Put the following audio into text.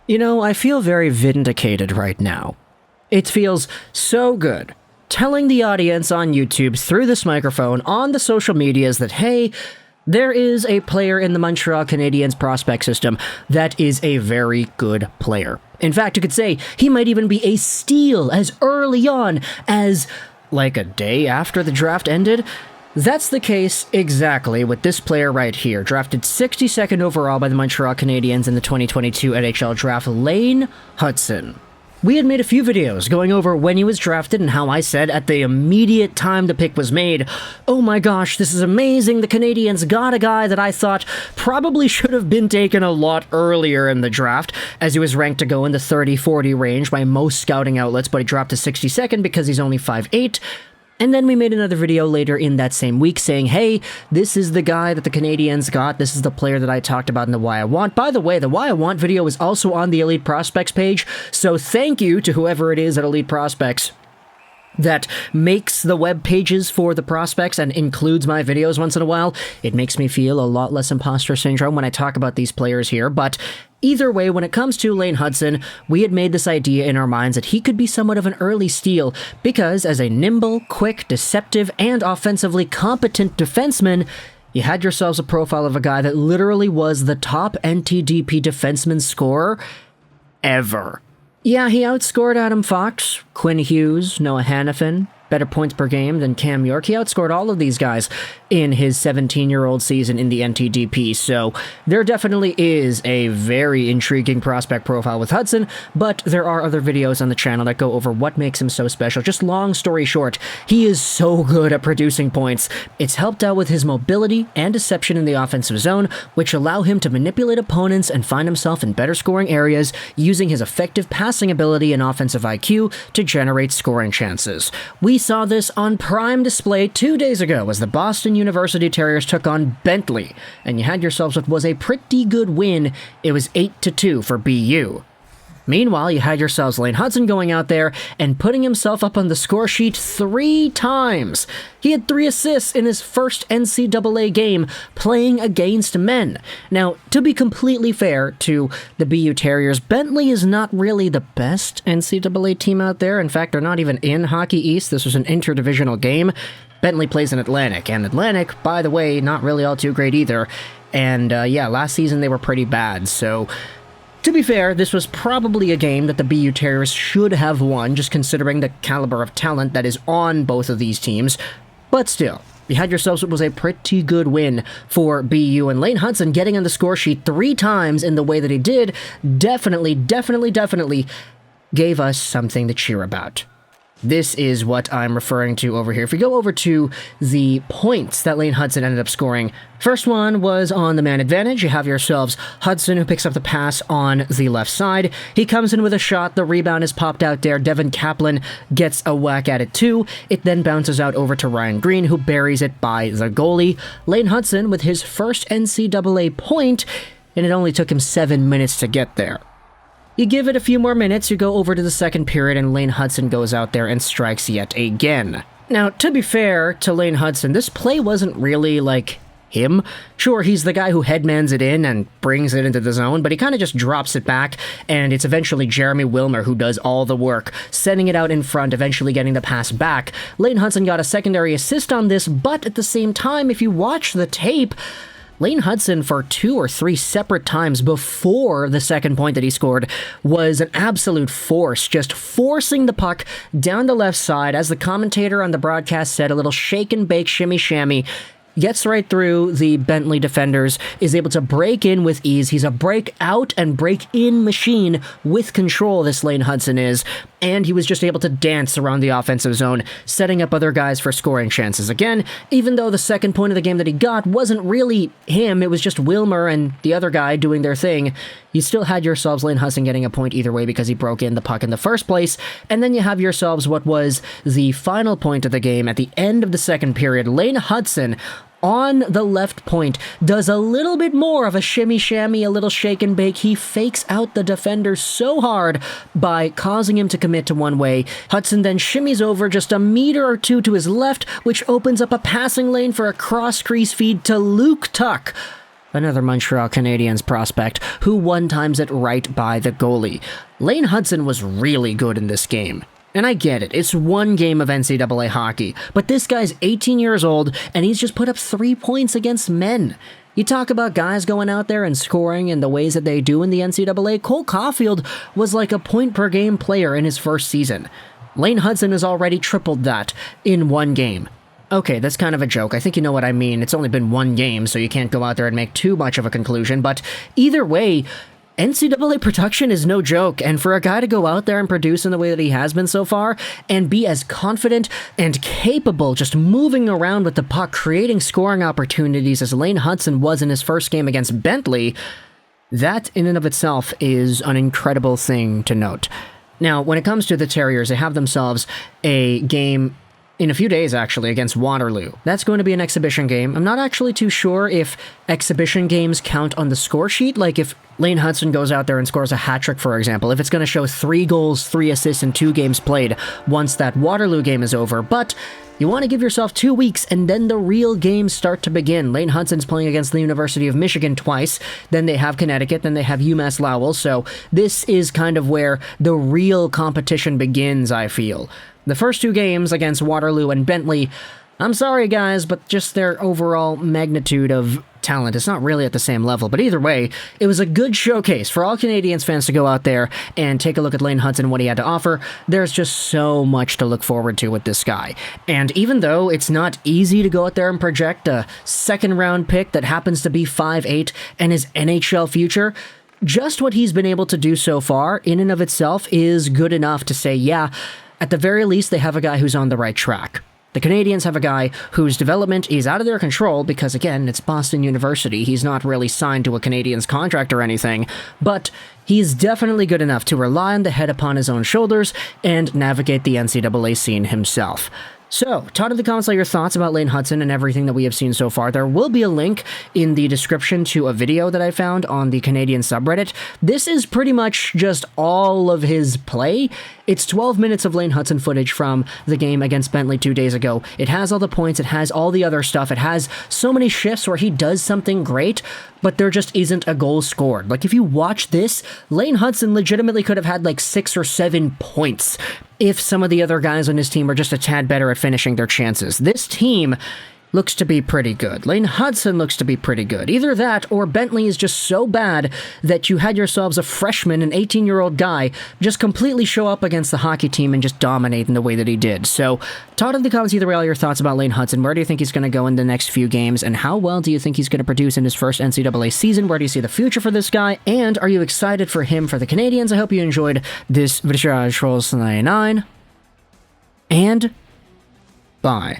You know, I feel very vindicated right now. It feels so good telling the audience on YouTube through this microphone on the social medias that, hey, there is a player in the Montreal Canadiens prospect system that is a very good player. In fact, you could say he might even be a steal as early on as, like, a day after the draft ended. That's the case exactly with this player right here, drafted 62nd overall by the Montreal Canadiens in the 2022 NHL Draft, Lane Hutson. We had made a few videos going over when he was drafted and how I said at the immediate time the pick was made, oh my gosh, this is amazing, the Canadiens got a guy that I thought probably should have been taken a lot earlier in the draft, as he was ranked to go in the 30-40 range by most scouting outlets, but he dropped to 62nd because he's only 5'8". And then we made another video later in that same week saying, hey, this is the guy that the Canadiens got. This is the player that I talked about in the Why I Want. By the way, the Why I Want video is also on the Elite Prospects page, so thank you to whoever it is at Elite Prospects that makes the web pages for the prospects and includes my videos once in a while. It makes me feel a lot less imposter syndrome when I talk about these players here, but either way, when it comes to Lane Hutson, we had made this idea in our minds that he could be somewhat of an early steal because as a nimble, quick, deceptive, and offensively competent defenseman, you had yourselves a profile of a guy that literally was the top NTDP defenseman scorer ever. Yeah, he outscored Adam Fox, Quinn Hughes, Noah Hannafin, better points per game than Cam York. He outscored all of these guys in his 17-year-old season in the NTDP, so there definitely is a very intriguing prospect profile with Hutson, but there are other videos on the channel that go over what makes him so special. Just long story short, he is so good at producing points. It's helped out with his mobility and deception in the offensive zone, which allow him to manipulate opponents and find himself in better scoring areas using his effective passing ability and offensive IQ to generate scoring chances. We saw this on prime display 2 days ago as the Boston University Terriers took on Bentley, and you had yourselves what was a pretty good win. It was 8-2 for BU. Meanwhile, you had yourselves Lane Hutson going out there and putting himself up on the score sheet 3 times. He had 3 assists in his first NCAA game playing against men. Now, to be completely fair to the BU Terriers, Bentley is not really the best NCAA team out there. In fact, they're not even in Hockey East. This was an interdivisional game. Bentley plays in Atlantic, and Atlantic, by the way, not really all too great either. And yeah, last season they were pretty bad, so to be fair, this was probably a game that the BU Terriers should have won, just considering the caliber of talent that is on both of these teams. But still, you had yourselves what was a pretty good win for BU, and Lane Hutson getting on the score sheet 3 times in the way that he did definitely gave us something to cheer about. This is what I'm referring to over here. If we go over to the points that Lane Hutson ended up scoring, first one was on the man advantage. You have yourselves Hutson, who picks up the pass on the left side. He comes in with a shot. The rebound is popped out there. Devin Kaplan gets a whack at it too. It then bounces out over to Ryan Green, who buries it by the goalie. Lane Hutson with his first NCAA point, and it only took him 7 minutes to get there. You give it a few more minutes, you go over to the second period, and Lane Hutson goes out there and strikes yet again. Now, to be fair to Lane Hutson, this play wasn't really, like, him. Sure, he's the guy who headmans it in and brings it into the zone, but he kind of just drops it back, and it's eventually Jeremy Wilmer who does all the work, sending it out in front, eventually getting the pass back. Lane Hutson got a secondary assist on this, but at the same time, if you watch the tape, Lane Hutson, for 2 or 3 separate times before the second point that he scored, was an absolute force, just forcing the puck down the left side. As the commentator on the broadcast said, a little shake and bake, shimmy shammy, gets right through the Bentley defenders, is able to break in with ease. He's a break out and break in machine with control, this Lane Hutson is, and he was just able to dance around the offensive zone, setting up other guys for scoring chances. Again, even though the second point of the game that he got wasn't really him, it was just Wilmer and the other guy doing their thing, you still had yourselves Lane Hutson getting a point either way because he broke in the puck in the first place, and then you have yourselves what was the final point of the game at the end of the second period. Lane Hutson on the left point does a little bit more of a shimmy shammy, a little shake and bake. He fakes out the defender so hard by causing him to commit to one way. Hutson then shimmies over just a meter or two to his left, which opens up a passing lane for a cross crease feed to Luke Tuck. another Montreal Canadiens prospect, who one times it right by the goalie. Lane Hutson was really good in this game. And I get it, it's one game of NCAA hockey, but this guy's 18 years old, and he's just put up 3 points against men. You talk about guys going out there and scoring in the ways that they do in the NCAA, Cole Caulfield was like a point-per-game player in his first season. Lane Hutson has already tripled that in one game. Okay, that's kind of a joke. I think you know what I mean. It's only been one game, so you can't go out there and make too much of a conclusion, but either way, NCAA production is no joke, and for a guy to go out there and produce in the way that he has been so far, and be as confident and capable just moving around with the puck, creating scoring opportunities as Lane Hutson was in his first game against Bentley, that in and of itself is an incredible thing to note. Now, when it comes to the Terriers, they have themselves a game in a few days, actually, against Waterloo. That's going to be an exhibition game. I'm not actually too sure if exhibition games count on the score sheet, like if Lane Hutson goes out there and scores a hat-trick, for example, if it's going to show 3 goals, 3 assists, and 2 games played once that Waterloo game is over, but you want to give yourself 2 weeks, and then the real games start to begin. Lane Hutson's playing against the University of Michigan twice, then they have Connecticut, then they have UMass Lowell, so this is kind of where the real competition begins, I feel. The first 2 games against Waterloo and Bentley, I'm sorry guys, but just their overall magnitude of talent is not really at the same level. But either way, it was a good showcase for all Canadiens fans to go out there and take a look at Lane Hutson and what he had to offer. There's just so much to look forward to with this guy. And even though it's not easy to go out there and project a second-round pick that happens to be 5'8" and his NHL future, just what he's been able to do so far, in and of itself, is good enough to say, yeah, at the very least, they have a guy who's on the right track. The Canadiens have a guy whose development is out of their control because, again, it's Boston University. He's not really signed to a Canadiens contract or anything, but he's definitely good enough to rely on the head upon his own shoulders and navigate the NCAA scene himself. So, talk in the comments about your thoughts about Lane Hutson and everything that we have seen so far. There will be a link in the description to a video that I found on the Canadian subreddit. This is pretty much just all of his play. It's 12 minutes of Lane Hutson footage from the game against Bentley 2 days ago. It has all the points, it has all the other stuff, it has so many shifts where he does something great, but there just isn't a goal scored. Like, if you watch this, Lane Hutson legitimately could have had like 6 or 7 points if some of the other guys on his team are just a tad better at finishing their chances. This team looks to be pretty good. Lane Hutson looks to be pretty good. Either that, or Bentley is just so bad that you had yourselves a freshman, an 18-year-old guy, just completely show up against the hockey team and just dominate in the way that he did. So, talk in the comments either way all your thoughts about Lane Hutson. Where do you think he's going to go in the next few games, and how well do you think he's going to produce in his first NCAA season? Where do you see the future for this guy, and are you excited for him for the Canadiens? I hope you enjoyed this Juraj 99, and bye.